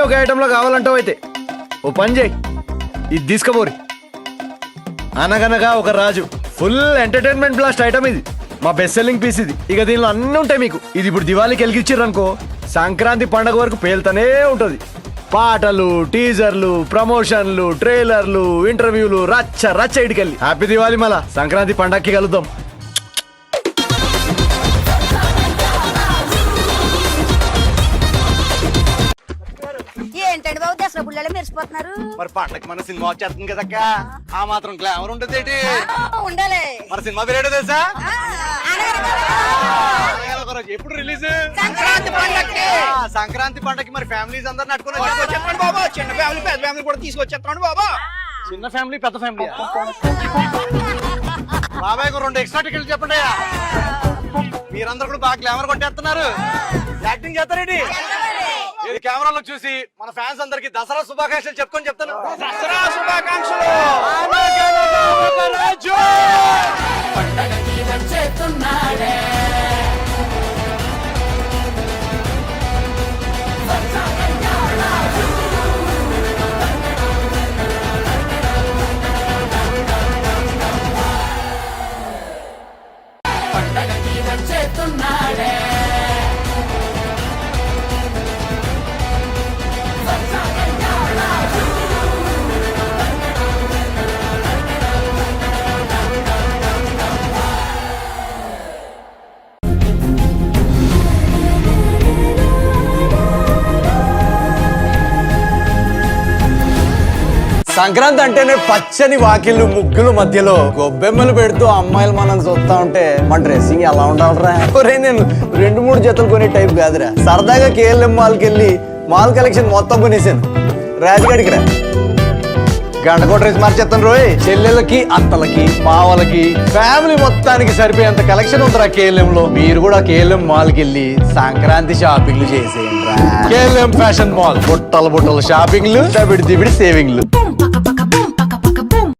ఒక ఐటెంలో కావాలంటావు అయితే ఓ పని చేయి, ఇది తీసుకపోరి. అనగనగా ఒక రాజు ఫుల్ ఎంటర్టైన్మెంట్ బ్లాస్ట్ ఐటమ్ ఇది. మా బెస్ట్ సెల్లింగ్ పీస్ ఇది. ఇక దీనిలో అన్నీ ఉంటాయి మీకు. ఇది ఇప్పుడు దివాళీకి వెలిగించారనుకో సంక్రాంతి పండగ వరకు పేలుతూనే ఉంటుంది. పాటలు, టీజర్లు, ప్రమోషన్లు, ట్రైలర్లు, ఇంటర్వ్యూలు, రచ్చ రచ్చ ఇటుకెళ్ళి. హ్యాపీ దివాళీ. మళ్ళా సంక్రాంతి పండగకి కలుద్దాం. ఏంటండి బాబు దసరా బుల్లెలు మెరిసిపోతున్నారు? మరి పండగకి మన సినిమా వచ్చేస్తుంది కదక్క, ఆ మాత్రం గ్లామర్ ఉంటుంది ఏంటి? ఉండాలి. మన సినిమా పేరు తెలుసా? ఎప్పుడు రిలీజ్? సంక్రాంతి పండగకి. సంక్రాంతి పండగకి మరి ఫ్యామిలీస్ అందరు నట్టుకుని చెప్పండి బాబా, చిన్న ఫ్యామిలీ పెద్ద ఫ్యామిలీ కూడా తీసుకొచ్చేస్తాను బాబా. చిన్న ఫ్యామిలీ పెద్ద ఫ్యామిలీ బాబాయ్ 2 ఎక్స్ట్రా టికెట్లు చెప్పండి. మీరందరూ కూడా బాగా గ్లామర్ కొట్టేస్తున్నారు. యాక్టింగ్ చేస్తారేంటి? ఇది కెమెరాలో చూసి మన ఫ్యాన్స్ అందరికి దసరా శుభాకాంక్షలు చెప్పుకొని చెప్తాను. దసరా శుభాకాంక్షలు. సంక్రాంతి అంటేనే పచ్చని వాకిళ్ళు ముగ్గుల మధ్యలో గొబ్బెమ్మలు పెడుతూ అమ్మాయిలు మనం చూస్తా ఉంటే మన డ్రెస్సింగ్ ఎలా ఉండాలరా? నేను 2-3 జతలు కొనే టైప్ కాదురా. సరదాగా KLM మాల్కి వెళ్ళి మాల్ కలెక్షన్ మొత్తం కొనేసాను. రాజుగాడికి రా, గంటకో డ్రెస్ మార్చేస్తాను రోయ్. చెల్లెలకి, అత్తలకి, మావలకి, ఫ్యామిలీ మొత్తానికి సరిపోయేంత కలెక్షన్ ఉందిరా KLM లో. మీరు కూడా KLM మాల్కి వెళ్ళి సంక్రాంతి షాపింగ్లు చేసేయండి రా. KLM fashion mall. బుట్టలు బుట్టలు షాపింగ్లు, దబిడి దిబిడి సేవింగ్లు.